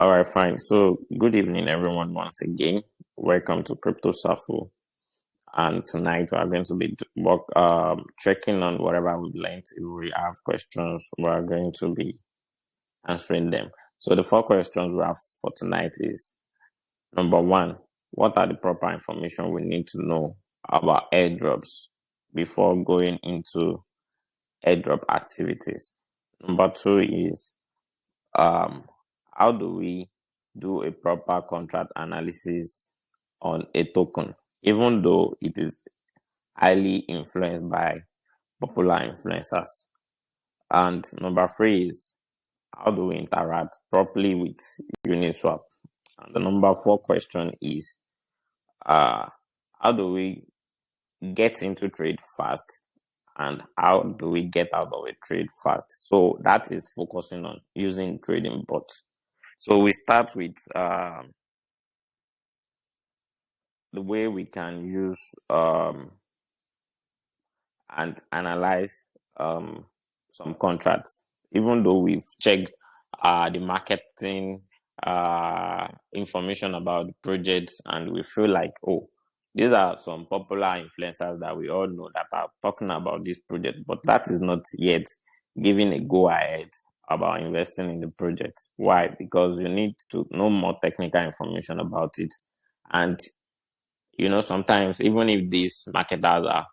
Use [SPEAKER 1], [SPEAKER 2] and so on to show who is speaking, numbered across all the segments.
[SPEAKER 1] All right, fine. So, good evening, everyone, once again. Welcome to CryptoSafu. And tonight we are going to be checking on whatever we've learned. If we have questions, we are going to be answering them. So, the four questions we have for tonight is number one, what are the proper information we need to know about airdrops before going into airdrop activities? Number two is how do we do a proper contract analysis on a token, even though it is highly influenced by popular influencers? And number three is how do we interact properly with Uniswap? And the number four question is how do we get into trade fast, and how do we get out of a trade fast? So that is focusing on using trading bots. So we start with the way we can use and analyze some contracts, even though we've checked the marketing information about the projects, and we feel like, oh, these are some popular influencers that we all know that are talking about this project, but that is not yet giving a go ahead about investing in the project. Why? Because you need to know more technical information about it. And sometimes even if these marketers are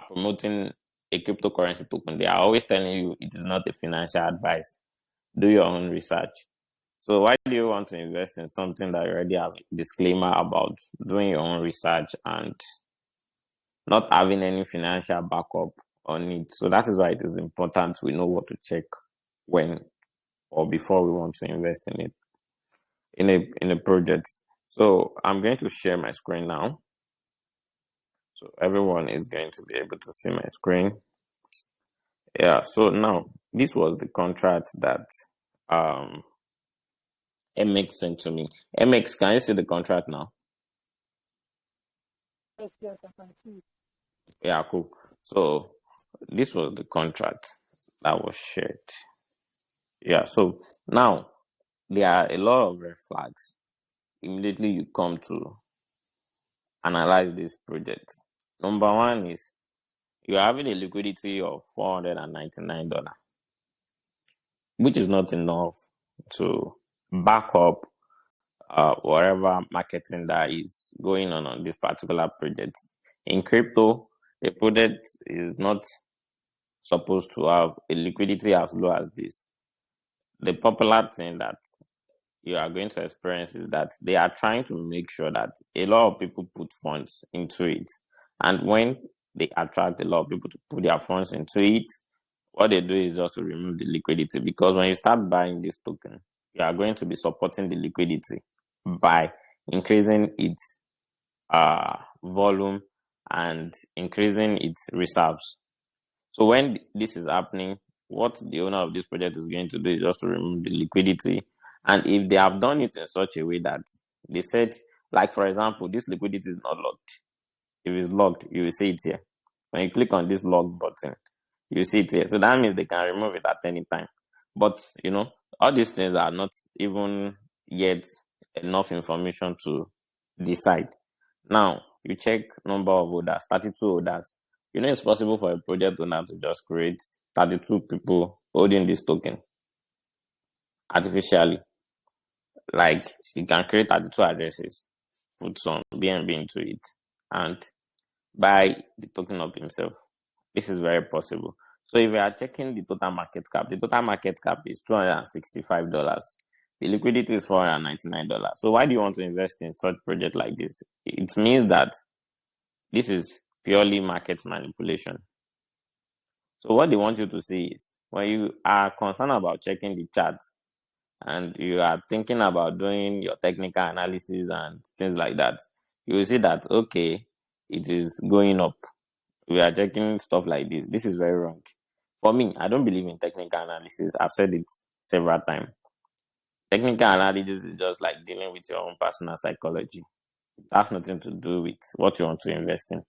[SPEAKER 1] promoting a cryptocurrency token, they are always telling you it is not a financial advice. Do your own research. So why do you want to invest in something that you already have a disclaimer about doing your own research and not having any financial backup on it? So that is why it is important we know what to check when or before we want to invest in it, in a project. So I'm going to share my screen now. So everyone is going to be able to see my screen. Yeah, so now this was the contract that MX sent to me. MX, can you see the contract now?
[SPEAKER 2] Yes, I can see.
[SPEAKER 1] Yeah, cool. So this was the contract that was shared. Yeah, so now there are a lot of red flags. Immediately you come to analyze this project. Number one is you're having a liquidity of $499, which is not enough to back up whatever marketing that is going on this particular project. In crypto, a project is not supposed to have a liquidity as low as this. The popular thing that you are going to experience is that they are trying to make sure that a lot of people put funds into it. And when they attract a lot of people to put their funds into it, what they do is just to remove the liquidity, because when you start buying this token, you are going to be supporting the liquidity by increasing its volume and increasing its reserves. So when this is happening, what the owner of this project is going to do is just to remove the liquidity. And if they have done it in such a way that they said, like for example, this liquidity is not locked. If it's locked, you will see it here. When you click on this lock button, you see it here. So that means they can remove it at any time. But all these things are not even yet enough information to decide. Now you check number of orders, 32 orders. It's possible for a project owner to just create 32 people holding this token artificially. Like you can create 32 addresses, put some BNB into it, and buy the token of himself. This is very possible. So if we are checking the total market cap is $265. The liquidity is $499. So why do you want to invest in such project like this? It means that this is purely market manipulation. So what they want you to see is, when you are concerned about checking the charts and you are thinking about doing your technical analysis and things like that, you will see that, okay, it is going up. We are checking stuff like this. This is very wrong. For me, I don't believe in technical analysis. I've said it several times. Technical analysis is just like dealing with your own personal psychology. It has nothing to do with what you want to invest in.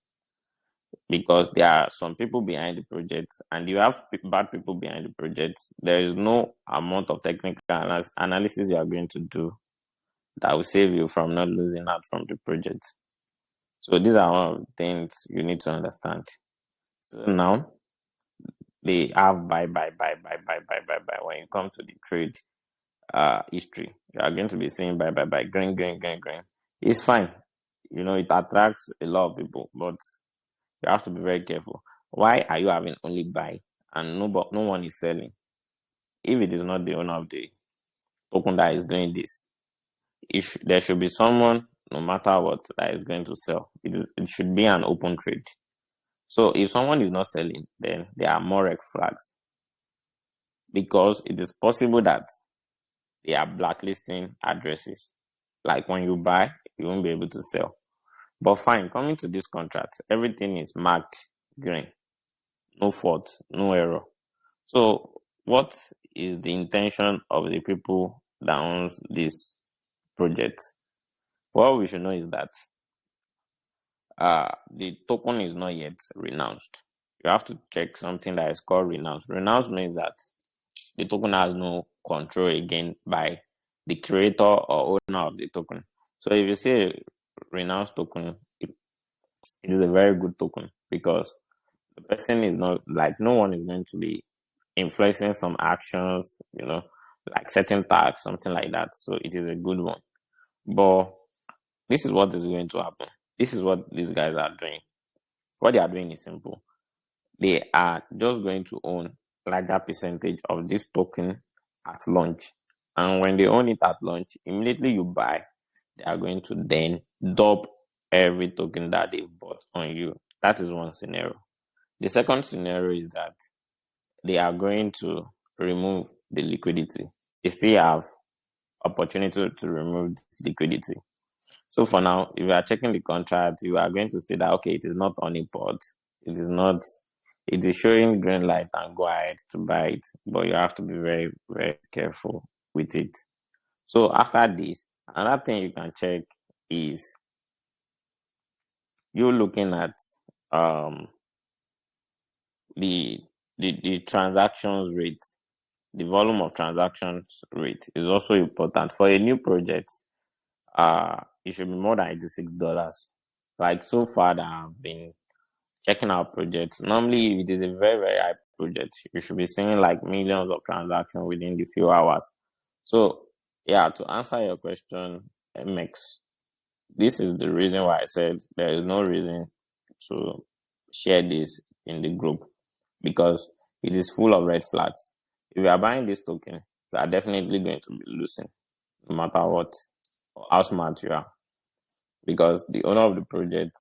[SPEAKER 1] because there are some people behind the projects, and you have bad people behind the projects. There is no amount of technical analysis you are going to do that will save you from not losing out from the project. So these are one of the things you need to understand. So now they have buy. When you come to the trade history, you are going to be seeing buy, green. It's fine. It attracts a lot of people, but you have to be very careful. Why are you having only buy and no one is selling? If it is not the owner of the token that is doing this, there should be someone, no matter what, that is going to sell. It should be an open trade. So if someone is not selling, then there are more red flags, because it is possible that they are blacklisting addresses. Like when you buy, you won't be able to sell. But fine, coming to this contract, everything is marked green. No fault, no error. So what is the intention of the people that owns this project? What we should know is that the token is not yet renounced. You have to check something that is called renounce. Renounce means that the token has no control again by the creator or owner of the token. So if you see a renounce token, it is a very good token, because the person is not, like, no one is going to be influencing some actions, like setting tax, something like that. So it is a good one. But this is what is going to happen. This is what these guys are doing. What they are doing is simple. They are just going to own larger percentage of this token at launch. And when they own it at launch, immediately you buy, they are going to then dump every token that they bought on you. That is one scenario. The second scenario is that they are going to remove the liquidity. They still have opportunity to remove the liquidity. So for now, if you are checking the contract, you are going to see that, okay, it is not on import. It is not, it is showing green light and go ahead to buy it, but you have to be very, very careful with it. So after this, another thing you can check is you looking at the transactions rate. The volume of transactions rate is also important for a new project. It should be more than $86. Like, so far that I've been checking out projects, normally if it is a very, very high project, you should be seeing like millions of transactions within the few hours. So yeah, to answer your question, MX, this is the reason why I said there is no reason to share this in the group, because it is full of red flags. If you are buying this token, you are definitely going to be losing, no matter what or how smart you are, because the owner of the project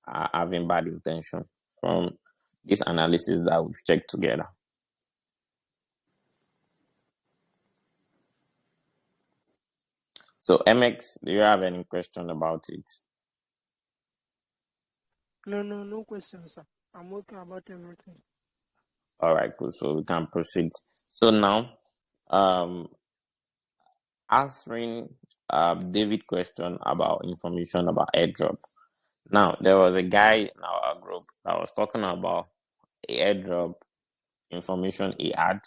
[SPEAKER 1] are having bad intention from this analysis that we've checked together. So MX, do you have any question about it?
[SPEAKER 2] No questions, sir. I'm okay about everything.
[SPEAKER 1] All right, cool. So we can proceed. So now, answering David question about information about airdrop. Now, there was a guy in our group that was talking about a airdrop information he had.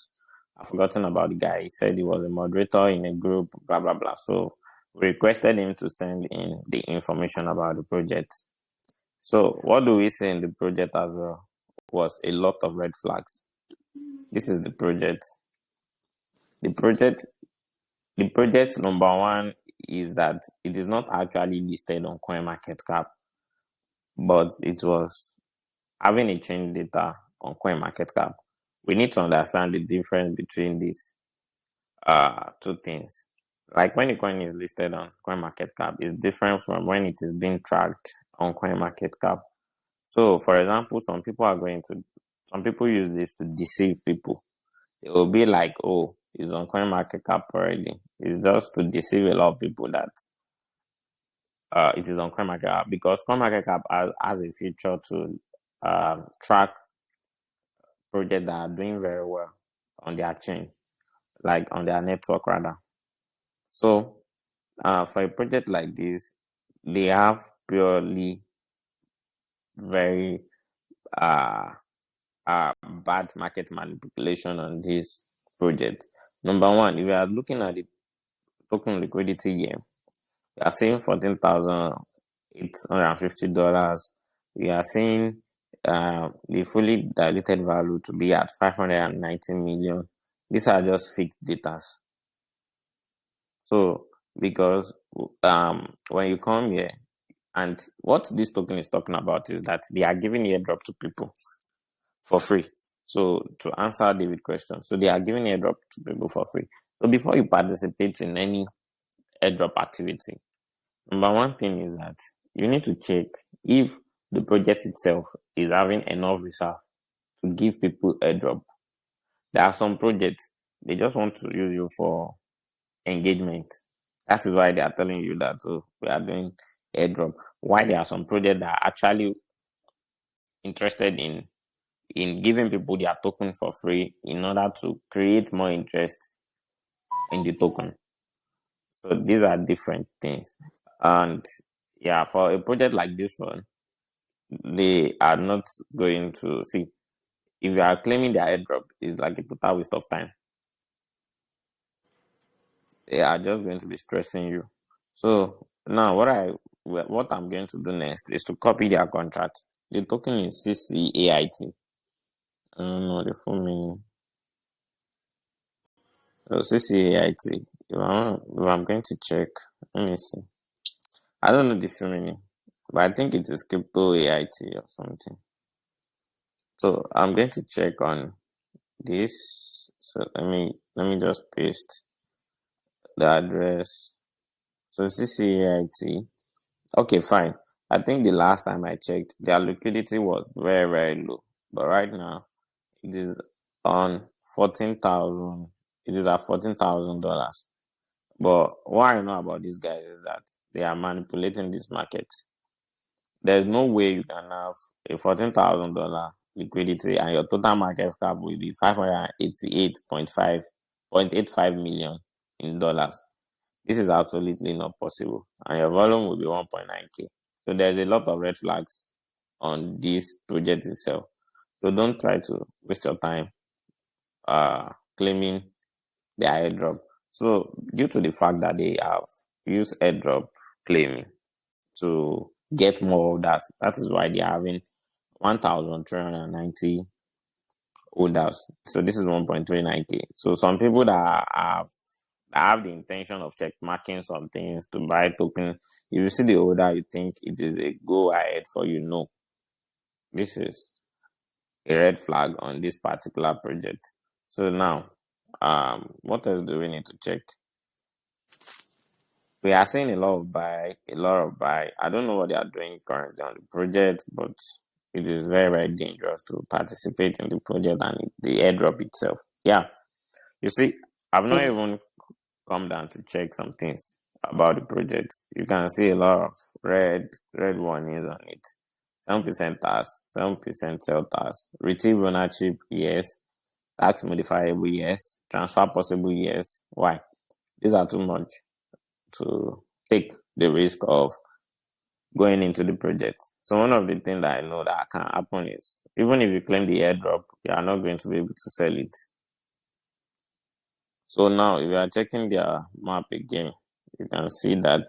[SPEAKER 1] I've forgotten about the guy. He said he was a moderator in a group, blah, blah, blah. So we requested him to send in the information about the project. So what do we see in the project as well was a lot of red flags. This is the project. The project, number one is that it is not actually listed on CoinMarketCap, but it was having a change data on CoinMarketCap. We need to understand the difference between these two things. Like when a coin is listed on CoinMarketCap, is different from when it is being tracked on CoinMarketCap. So, for example, some people use this to deceive people. It will be like, oh, it's on CoinMarketCap already. It's just to deceive a lot of people that it is on CoinMarketCap, because CoinMarketCap has a feature to track projects that are doing very well on their chain, like on their network rather. So for a project like this, they have purely very bad market manipulation on this project. Number one, if you are looking at the token liquidity here, we are seeing $14,850. We are seeing the fully diluted value to be at 590 million. These are just fixed data. So because when you come here, and what this token is talking about is that they are giving airdrop to people for free. So to answer David's question, so they are giving airdrop to people for free. So before you participate in any airdrop activity, number one thing is that you need to check if the project itself is having enough reserve to give people airdrop. There are some projects, they just want to use you for engagement. That is why they are telling you that we are doing airdrop. Why there are some projects that are actually interested in giving people their token for free in order to create more interest in the token. So these are different things. And yeah, for a project like this one, they are not going to see if you are claiming their airdrop is like a total waste of time. They are just going to be stressing you. So now what I'm going to do next is to copy their contract. The token is CCAIT. I don't know the full meaning. So CCAIT. If I'm going to check, let me see. I don't know the full meaning, but I think it is crypto AIT or something. So I'm going to check on this. So let me just paste the address. So CCAIT. Okay, fine. I think the last time I checked, their liquidity was very, very low. But right now, it is on 14,000. It is at $14,000. But what I know about these guys is that they are manipulating this market. There's no way you can have a $14,000 liquidity and your total market cap will be 588.85 million in dollars. This is absolutely not possible, and your volume will be 1.9K. So there's a lot of red flags on this project itself. So don't try to waste your time claiming the airdrop. So due to the fact that they have used airdrop claiming to get more orders, that is why they are having 1,390 orders. So this is 1.39K. So some people that have the intention of check marking some things to buy token, if you see the order, you think it is a go ahead for you. No, this is a red flag on this particular project. So now, what else do we need to check? We are seeing a lot of buy. I don't know what they are doing currently on the project, but it is very, very dangerous to participate in the project and the airdrop itself. Yeah, you see, I've not even come down to check some things about the project. You can see a lot of red warnings on it. 7% tax, 7% sell tax, retrieve ownership, yes. Tax modifiable, yes. Transfer possible, yes. Why? These are too much to take the risk of going into the project. So one of the things that I know that can happen is even if you claim the airdrop, you are not going to be able to sell it. So now if you are checking their map again, you can see that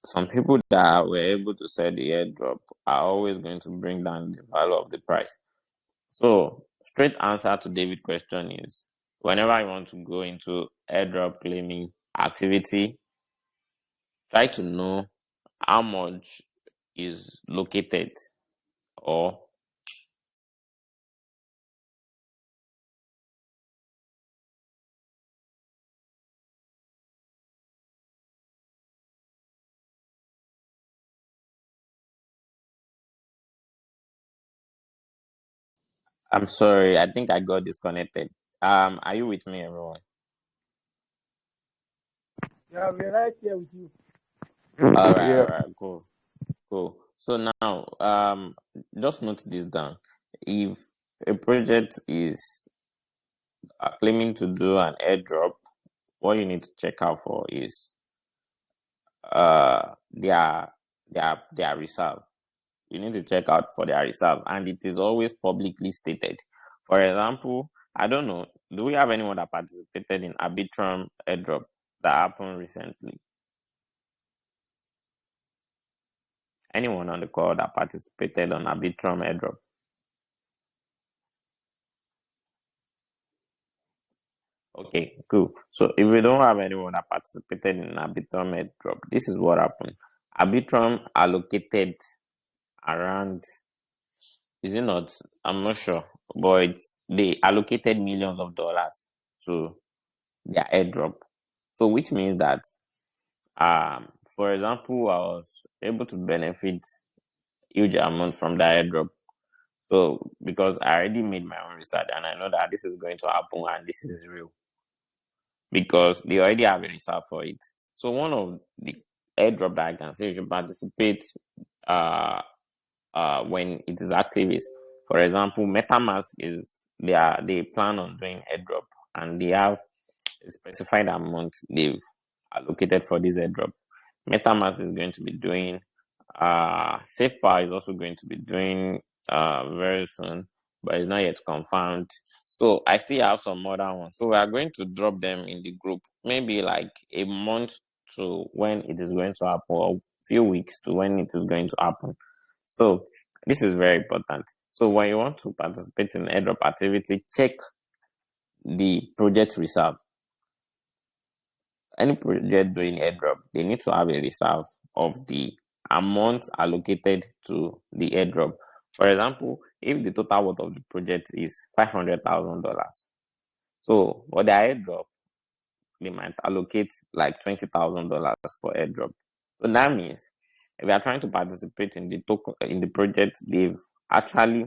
[SPEAKER 1] some people that were able to sell the airdrop are always going to bring down the value of the price. So straight answer to David's question is whenever you want to go into airdrop claiming activity, try to know how much is located or I'm sorry, I think I got disconnected. Are you with me, everyone?
[SPEAKER 2] Yeah, we're right here with you.
[SPEAKER 1] All right, cool. Cool. So now, just note this down. If a project is claiming to do an airdrop, what you need to check out for is their reserve. you need to check out for their reserve, and it is always publicly stated. For example, I don't know, do we have anyone that participated in Arbitrum airdrop that happened recently? Anyone on the call that participated on Arbitrum airdrop? Okay, cool. So if we don't have anyone that participated in Arbitrum airdrop, this is what happened. Arbitrum allocated around, is it not? I'm not sure, but they allocated millions of dollars to their airdrop. So which means that, for example, I was able to benefit huge amount from the airdrop. So because I already made my own research and I know that this is going to happen and this is real, because they already have a reserve for it. So one of the airdrop that I can say you can participate when it is active is, for example, MetaMask is they plan on doing airdrop and they have a specified amount they've allocated for this airdrop. MetaMask is going to be doing, SafePower is also going to be doing very soon, but it's not yet confirmed. So I still have some other ones. So we are going to drop them in the group, maybe like a month to when it is going to happen, or a few weeks to when it is going to happen. So this is very important. So when you want to participate in airdrop activity, check the project reserve. Any project doing airdrop, they need to have a reserve of the amount allocated to the airdrop. For example, if the total worth of the project is $500,000, so for the airdrop, they might allocate like $20,000 for airdrop. So that means if you are trying to participate in the project, they've actually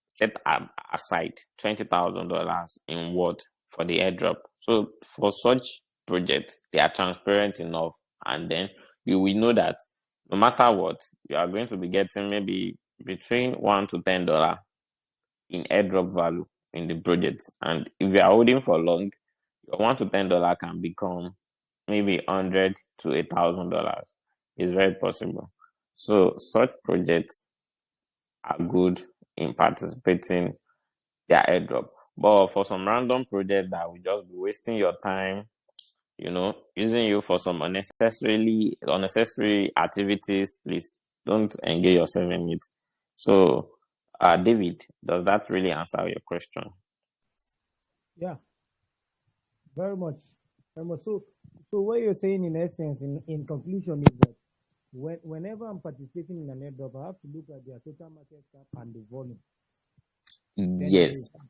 [SPEAKER 1] set aside $20,000 in what for the airdrop. So for such projects, they are transparent enough, and then you will know that no matter what, you are going to be getting maybe between $1 to $10 in airdrop value in the project. And if you are holding for long, your $1 to $10 can become maybe $100 to $1,000. It's very possible. So such projects are good in participating their airdrop. But for some random project that will just be wasting your time, using you for some unnecessary activities, please don't engage yourself in it. So, David, does that really answer your question?
[SPEAKER 3] Yeah, very much. Very much. So what you're saying in essence, in conclusion, is that whenever I'm participating in an airdrop, I have to look at their total market cap and the volume. Then the
[SPEAKER 1] Yes.
[SPEAKER 3] reserve.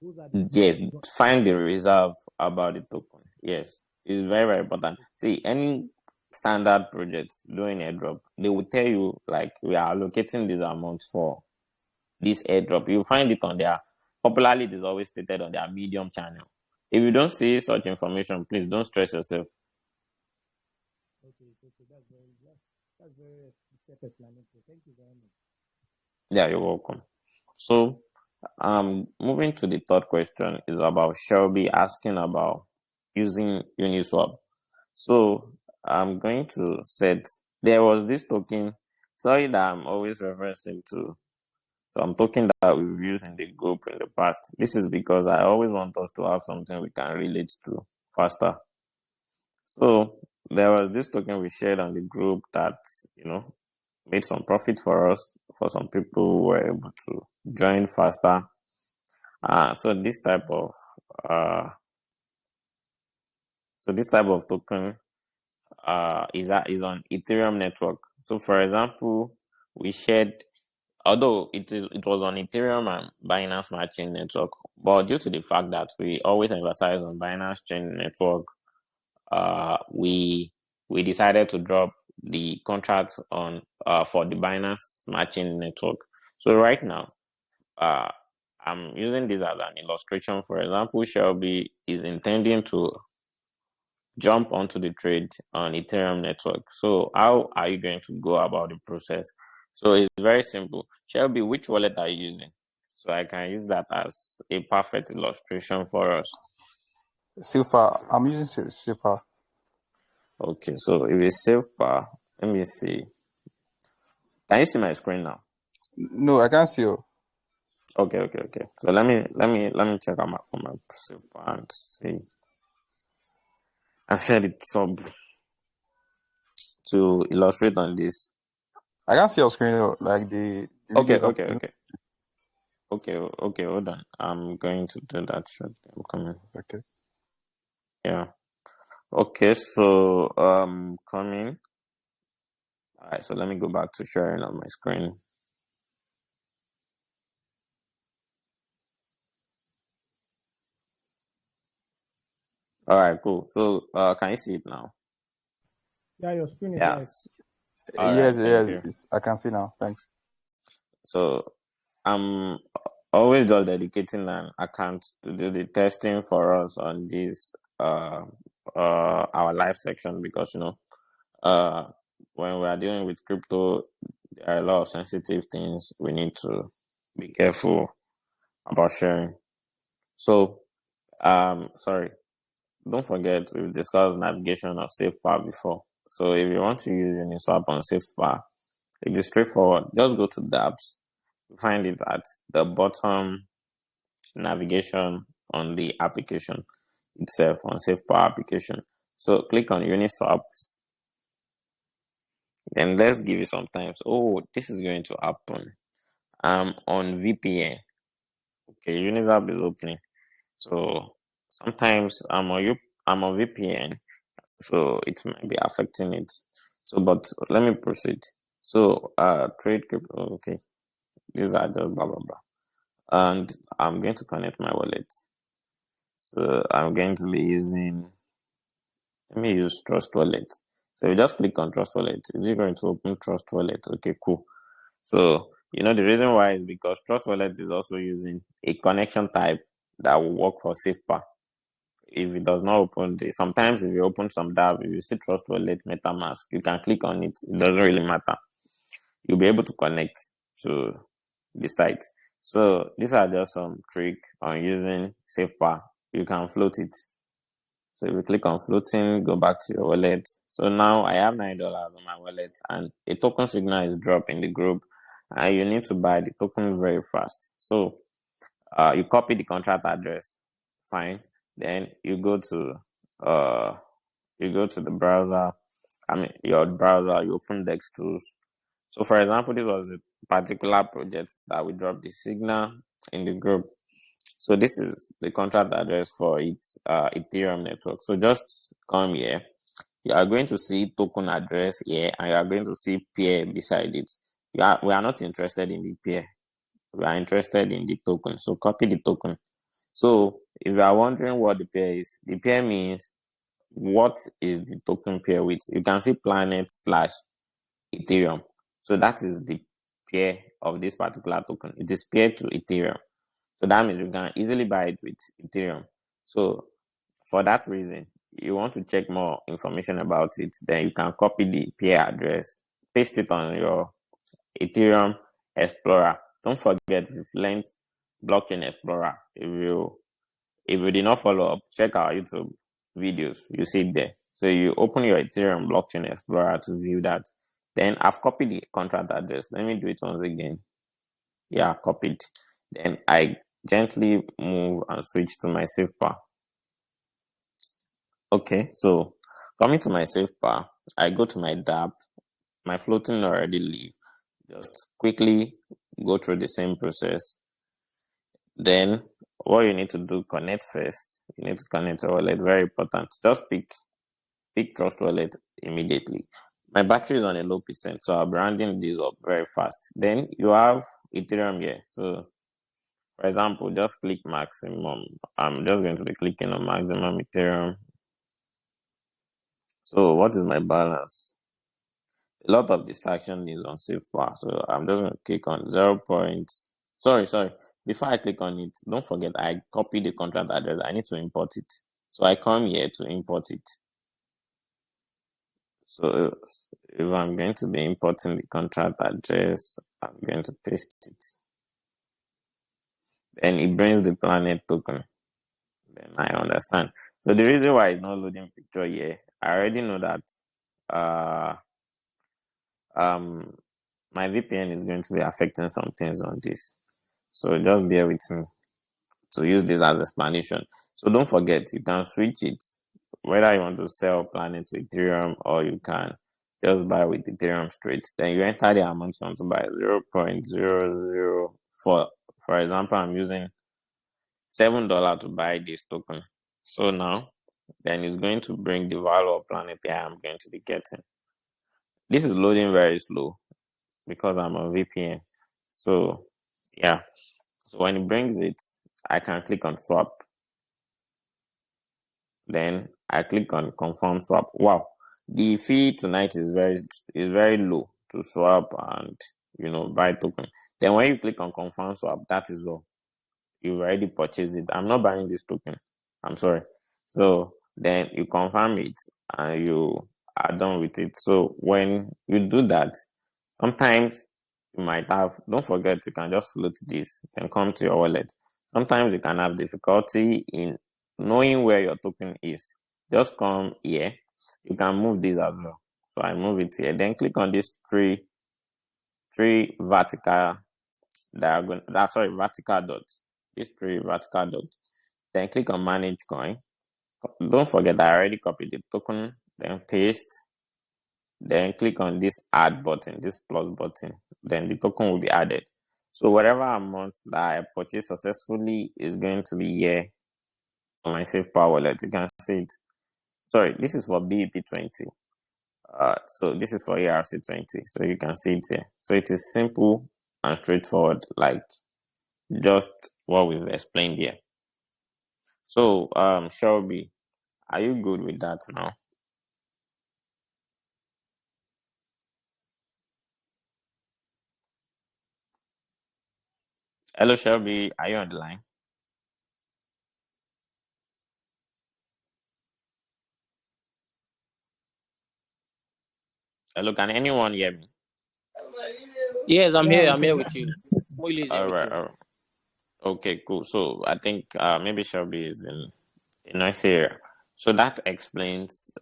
[SPEAKER 3] Those are the
[SPEAKER 1] Yes, find the reserve about the token. Yes, it's very, very important. See, any standard project doing airdrop, they will tell you like we are allocating this amount for this airdrop. You find it on their, popularly it is always stated on their Medium channel. If you don't see such information, please don't stress yourself.
[SPEAKER 3] Okay, that's very self-explanatory. Thank you very much.
[SPEAKER 1] Yeah, you're welcome. So, moving to the third question is about Shelby asking about using Uniswap. So I'm going to set, there was this token, sorry that I'm always referencing to some token that we've used in the group in the past. This is because I always want us to have something we can relate to faster. So there was this token we shared on the group that, made some profit for us, for some people who were able to join faster. So this type of token is on Ethereum network. So for example, we shared, although it was on Ethereum and Binance Smart Chain network, but due to the fact that we always emphasize on Binance Chain network, we decided to drop the contract on for the Binance Smart Chain network. So right now, I'm using this as an illustration. For example, Shelby is intending to jump onto the trade on Ethereum network. So how are you going to go about the process? So it's very simple. Shelby, which wallet are you using? So I can use that as a perfect illustration for us.
[SPEAKER 4] Super. I'm using Super.
[SPEAKER 1] Okay, so if it's SafePower, let me see. Can you see my screen now?
[SPEAKER 4] No, I can't see you.
[SPEAKER 1] Okay. So let me check out for my SafePar and see. I shared it up to illustrate on this.
[SPEAKER 4] I can't see your screen, like the video is not.
[SPEAKER 1] Okay, hold on. I'm going to do that shortly. I'm coming.
[SPEAKER 4] Okay.
[SPEAKER 1] Yeah. Okay, so coming. All right, so let me go back to sharing on my screen. All right, cool. So can you see it now?
[SPEAKER 3] Yeah, your screen is live.
[SPEAKER 1] Yes. All right, thank you.
[SPEAKER 4] I can see now. Thanks.
[SPEAKER 1] So I'm always just dedicating an account to do the testing for us on this our live section, because when we are dealing with crypto, there are a lot of sensitive things we need to be careful about sharing. So sorry, don't forget we've discussed navigation of SafePar before. So if you want to use Uniswap on SafePar, it is straightforward. Just go to dApps. You find it at the bottom navigation on the application itself, on SafePar application. So click on Uniswap. And let's give it some time. Oh, this is going to happen. I'm on VPN. Okay, Uniswap is opening. So sometimes I'm on VPN, so it might be affecting it. So, but let me proceed. So, trade crypto. Okay, these are just blah blah blah, and I'm going to connect my wallet. So I'm going to be using. Let me use Trust Wallet. So you just click on Trust Wallet. Is it going to open Trust Wallet? Okay, cool. So the reason why is because Trust Wallet is also using a connection type that will work for SafePar. If it does not open, sometimes if you open some dApp, if you see Trust Wallet, MetaMask, you can click on it. It doesn't really matter. You'll be able to connect to the site. So these are just some trick on using SafePar. You can float it. So if you click on floating, go back to your wallet. So now I have $9 on my wallet, and a token signal is dropped in the group, and you need to buy the token very fast. So you copy the contract address, fine. Then you go to the browser. Your browser. You open Dex Tools. So for example, this was a particular project that we dropped the signal in the group. So this is the contract address for its Ethereum network. So just come here. You are going to see token address here, and you are going to see pair beside it. We are not interested in the pair. We are interested in the token. So copy the token. So if you are wondering what the pair is, the pair means what is the token pair with. You can see planet/Ethereum. So that is the pair of this particular token. It is paired to Ethereum. So that means you can easily buy it with Ethereum. So for that reason, you want to check more information about it, then you can copy the pair address, paste it on your Ethereum Explorer. Don't forget, we've learned Blockchain Explorer. If you did not follow up, check our YouTube videos. You see it there. So you open your Ethereum Blockchain Explorer to view that. Then I've copied the contract address. Let me do it once again. Yeah, copied. Then I gently move and switch to my SafePar. Okay, so coming to my SafePar, I go to my dApp. My floating already leave. Just quickly go through the same process. Then what you need to do, connect first. You need to connect your wallet. Very important. Just pick Trust Wallet immediately. My battery is on a low percent, so I'll be rounding this up very fast. Then you have Ethereum here. So for example, just click maximum. I'm just going to be clicking on maximum Ethereum. So what is my balance? A lot of distraction is on SafePar. So I'm just going to click on 0. Sorry. Before I click on it, don't forget I copy the contract address. I need to import it. So I come here to import it. So if I'm going to be importing the contract address, I'm going to paste it. Then it brings the planet token. Then I understand. So the reason why it's not loading picture here, I already know that my VPN is going to be affecting some things on this. So just bear with me to use this as explanation. So don't forget, you can switch it, whether you want to sell Planet to Ethereum or you can just buy with Ethereum straight. Then you enter the amount you want to buy, 0.004. For example, I'm using $7 to buy this token. So now, then it's going to bring the value of Planet AI I'm going to be getting. This is loading very slow because I'm on VPN. So yeah, so when it brings it, I can click on swap. Then I click on confirm swap. Wow, the fee tonight is very low to swap and buy token. Then when you click on confirm swap, that is all. You've already purchased it. I'm not buying this token. I'm sorry. So then you confirm it and you are done with it. So when you do that, sometimes you might have, don't forget, you can just float this, you can come to your wallet. Sometimes you can have difficulty in knowing where your token is. Just come here. You can move this as well. So I move it here. Then click on this three vertical diagonal. That's sorry, vertical dots. These three vertical dots. Then click on manage coin. Don't forget I already copied the token. Then paste. Then click on this add button, this plus button. Then the token will be added. So whatever amount that I purchased successfully is going to be here on my Safe Power wallet. You can see it. Sorry, this is for BEP20. So this is for ERC20. So you can see it here. So it is simple and straightforward, like just what we've explained here. So Shelby, are you good with that now? Hello Shelby, are you on the line? Hello, can anyone hear me?
[SPEAKER 5] Yes, I'm
[SPEAKER 3] Yeah,
[SPEAKER 5] here.
[SPEAKER 3] we
[SPEAKER 5] I'm here
[SPEAKER 3] can.
[SPEAKER 5] with you. Moile is here
[SPEAKER 1] All
[SPEAKER 5] with
[SPEAKER 1] right,
[SPEAKER 5] you.
[SPEAKER 1] all right. Okay, cool. So I think maybe Shelby is in a nice area. So that explains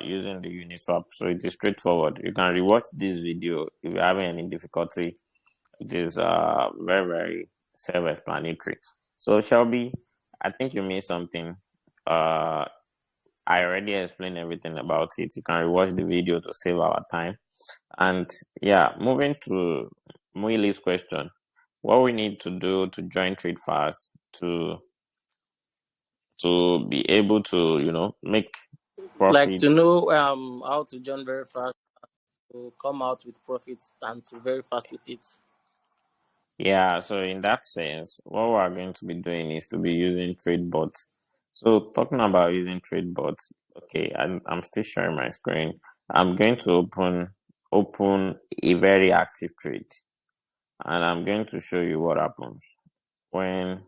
[SPEAKER 1] using the Uniswap. So it is straightforward. You can rewatch this video if you're having any difficulty. It is very, very self-explanatory. So Shelby, I think you missed something. I already explained everything about it. You can rewatch the video to save our time. And yeah, moving to Muili's question, what we need to do to join Trade Fast to be able to make
[SPEAKER 5] Like to
[SPEAKER 1] profits.
[SPEAKER 5] know how to join very fast, to come out with profit, and to very fast with it.
[SPEAKER 1] Yeah, so in that sense, what we're going to be doing is to be using trade bots. So talking about using trade bots, okay, I'm still sharing my screen. I'm going to open a very active trade, and I'm going to show you what happens when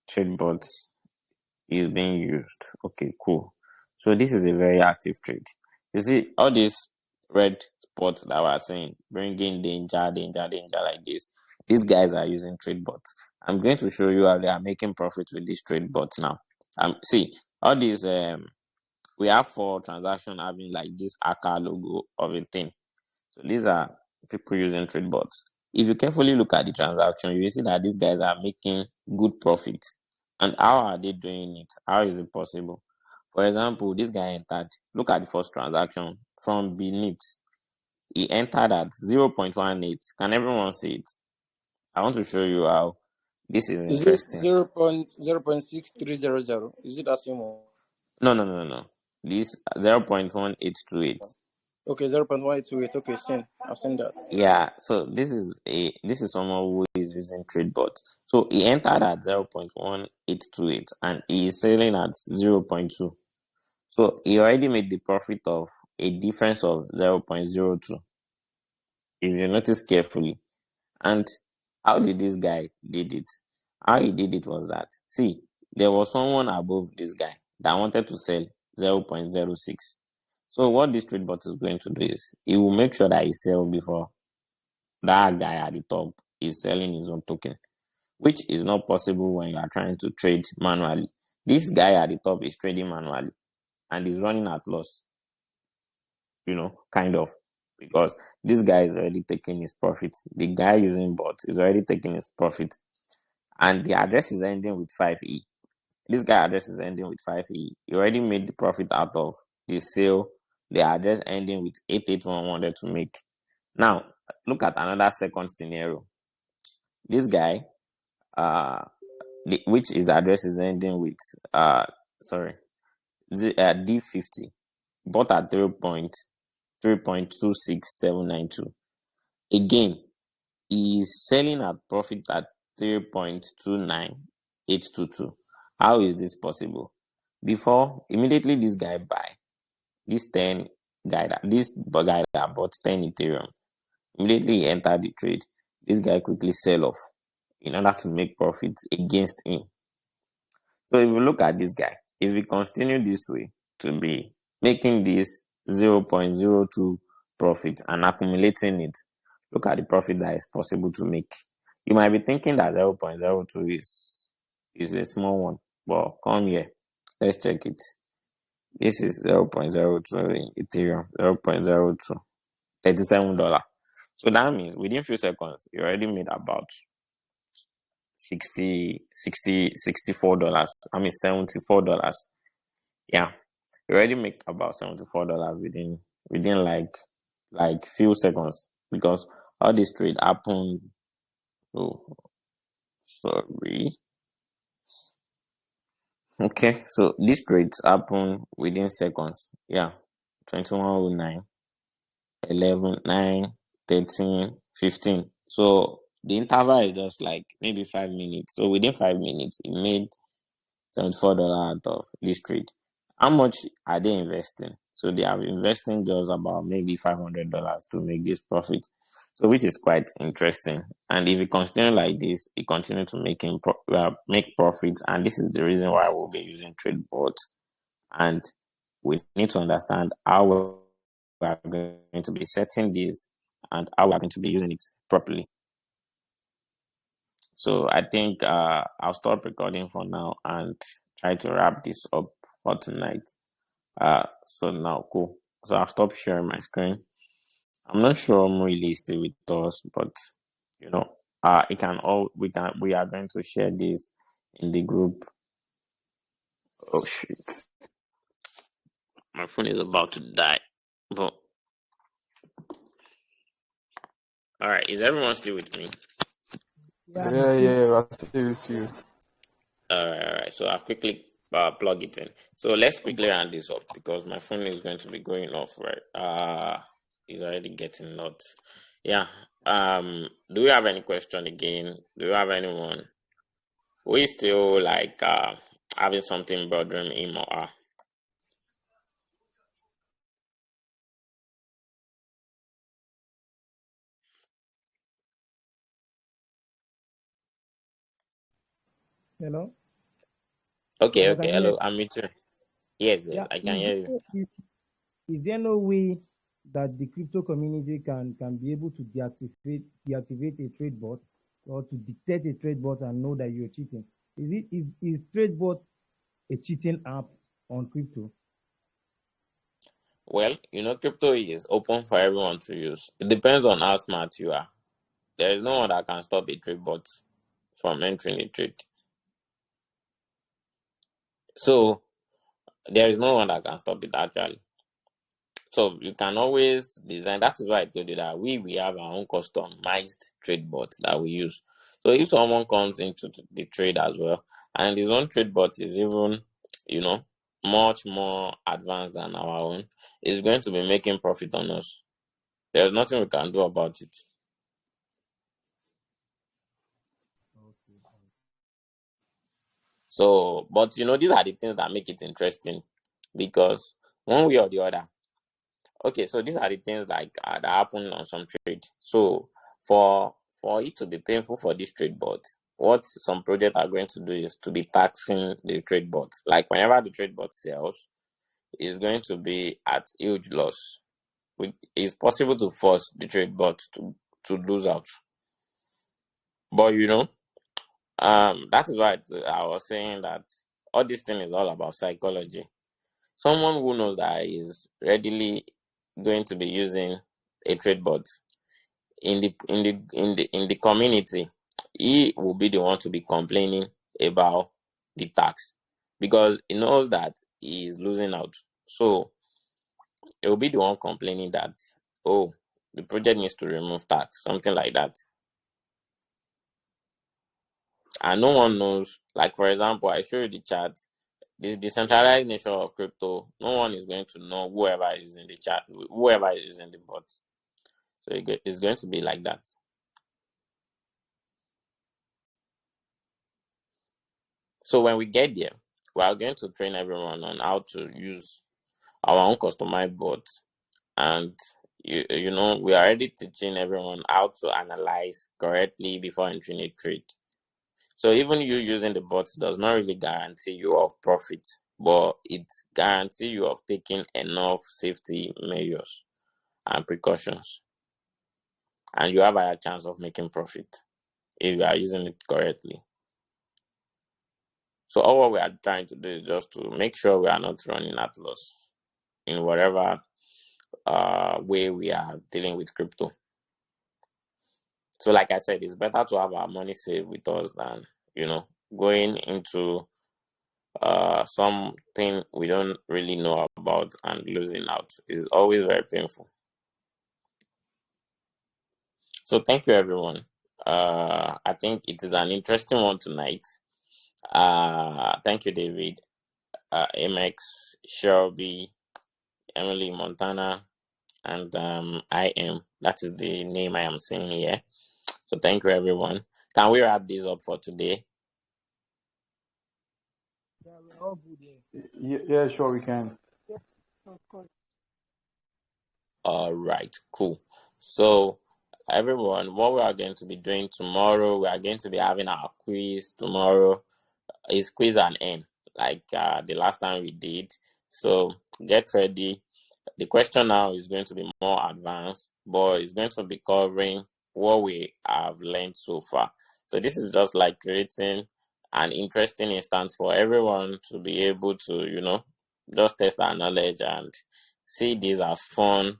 [SPEAKER 1] trade bots is being used. Okay, cool. So this is a very active trade. You see all these red spots that we're saying, bringing danger, danger, danger like this. These guys are using trade bots. I'm going to show you how they are making profit with these trade bots now. See all these we have 4 transactions having like this ACA logo of a thing. So these are people using trade bots. If you carefully look at the transaction, you will see that these guys are making good profit. And how are they doing it? How is it possible? For example, this guy entered. Look at the first transaction from beneath. He entered at 0.18. Can everyone see it? I want to show you how this is
[SPEAKER 5] Is it
[SPEAKER 1] interesting.
[SPEAKER 5] 0.0.6300? Is it that same one?
[SPEAKER 1] No. This 0.1828.
[SPEAKER 5] Okay, 0.1828. Okay, I've seen that.
[SPEAKER 1] Yeah, so this is someone who is using trade bots. So he entered at 0.1828 and he is selling at 0.2. So he already made the profit of a difference of 0.02. If you notice carefully. And how did this guy did it? How he did it was that, see, there was someone above this guy that wanted to sell 0.06. So what this trade bot is going to do is he will make sure that he sells before that guy at the top is selling his own token, which is not possible when you are trying to trade manually. This guy at the top is trading manually and is running at loss, kind of. because this guy is already taking his profit. The guy using bot is already taking his profit, and the address is ending with 5E. This guy address is ending with 5E. He already made the profit out of the sale. The address ending with 881 wanted to make. Now, look at another second scenario. This guy, which his address is ending with, D50, bought at 3.26792. Again, he is selling at profit at 3.29822. How is this possible? Before, immediately this guy buy this guy that bought 10 Ethereum. Immediately he entered the trade. This guy quickly sell off in order to make profits against him. So if you look at this guy, if we continue this way to be making this 0.02 profit and accumulating it, look at the profit that is possible to make. You might be thinking that 0.02 is a small one, but come here, let's check it. This is 0.02 in Ethereum, 0.02, $37. So that means within few seconds, you already made about $64. I mean $74. Yeah. You already make about $74 within like few seconds, because all this trade happened. Oh, sorry. Okay, so these trades happen within seconds. Yeah. 2109, 11, 9, 13, 15. So the interval is just like maybe 5 minutes. So within 5 minutes, it made $74 out of this trade. How much are they investing? So they are investing just about maybe $500 to make this profit. So which is quite interesting. And if we continue like this, it continue to make profits. And this is the reason why we'll be using trade bots. And we need to understand how we are going to be setting this and how we are going to be using it properly. So I think I'll stop recording for now and try to wrap this up for tonight. So now cool. So I'll stop sharing my screen. I'm not sure Really is still with us, but you know, we are going to share this in the group. Oh shit. My phone is about to die. But all right, is everyone still with me?
[SPEAKER 4] Yeah, I still with you.
[SPEAKER 1] All right. So I've quickly plug it in. So let's quickly round this up because my phone is going to be going off. Right. It's already getting nuts. Yeah. Do we have any question again? Do you have anyone who is still like having something bothering him or her?
[SPEAKER 3] Hello?
[SPEAKER 1] Okay.
[SPEAKER 3] Hello,
[SPEAKER 1] Okay.
[SPEAKER 3] can you hear?
[SPEAKER 1] Hello. I'm with you. Yes.
[SPEAKER 3] Yeah,
[SPEAKER 1] I can hear you.
[SPEAKER 3] is there no way that the crypto community can be able to deactivate a trade bot or to detect a trade bot and know that you're cheating? Is trade bot a cheating app on crypto?
[SPEAKER 1] Well, crypto is open for everyone to use. It depends on how smart you are. There is no one that can stop a trade bot from entering a trade. So there is no one that can stop it actually. So you can always design. That is why I told you that we have our own customized trade bot that we use. So if someone comes into the trade as well, and his own trade bot is even, much more advanced than our own, is going to be making profit on us. There's nothing we can do about it. So, but these are the things that make it interesting, because one way or the other. Okay, so these are the things like that happen on some trade. So for it to be painful for this trade bot, what some projects are going to do is to be taxing the trade bot. Like whenever the trade bot sells, it's going to be at huge loss. It's possible to force the trade bot to lose out. But that is why I was saying that all this thing is all about psychology. Someone who knows that is readily going to be using a trade bot in the community, he will be the one to be complaining about the tax because he knows that he is losing out. So it will be the one complaining that, oh, the project needs to remove tax, something like that. And no one knows, like for example, I show you the chat, the decentralized nature of crypto, no one is going to know whoever is in the chat, whoever is in the bot. So it's going to be like that. So when we get there, we are going to train everyone on how to use our own customized bot. And you know, we are already teaching everyone how to analyze correctly before entering a trade. So even you using the bot does not really guarantee you of profit, but it guarantees you of taking enough safety measures and precautions. And you have a higher chance of making profit if you are using it correctly. So all what we are trying to do is just to make sure we are not running at loss in whatever way we are dealing with crypto. So like I said, it's better to have our money saved with us than, you know, going into something we don't really know about and losing out. Is always very painful. So thank you, everyone. I think it is an interesting one tonight. Thank you, David, MX, Shelby, Emily, Montana, and I am. That is the name I am seeing here. So thank you, everyone. Can we wrap this up for today?
[SPEAKER 3] Yeah, we're all good here.
[SPEAKER 4] Yeah, sure, we can.
[SPEAKER 2] Yes, of course.
[SPEAKER 1] All right, cool. So everyone, what we are going to be doing tomorrow, we are going to be having our quiz tomorrow. It's quiz and end, like the last time we did. So get ready. The question now is going to be more advanced, but it's going to be covering what we have learned so far. So this is just like creating an interesting instance for everyone to be able to, you know, just test our knowledge and see this as fun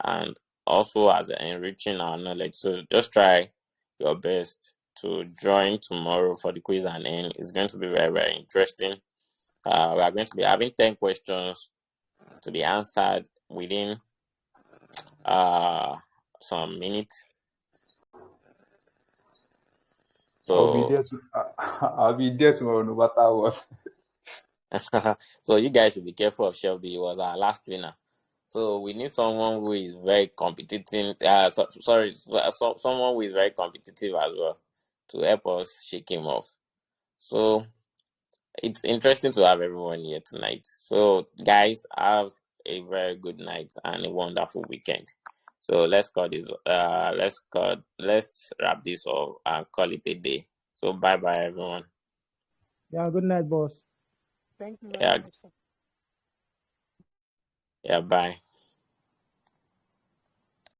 [SPEAKER 1] and also as enriching our knowledge. So just try your best to join tomorrow for the quiz and end. It's going to be very, very interesting. We are going to be having 10 questions to be answered within some minutes.
[SPEAKER 4] I'll be
[SPEAKER 1] So
[SPEAKER 4] there to. I'll be there tomorrow, no matter what.
[SPEAKER 1] so you guys should be careful of Shelby. He was our last winner. So we need someone who is very competitive. Someone who is very competitive as well to help us shake him off. So it's interesting to have everyone here tonight. So guys, have a very good night and a wonderful weekend. So let's call this. Let's wrap this up and call it a day. So bye bye everyone.
[SPEAKER 3] Yeah, good night, boss.
[SPEAKER 2] Thank you very
[SPEAKER 1] Yeah,
[SPEAKER 2] much, sir.
[SPEAKER 1] yeah, bye.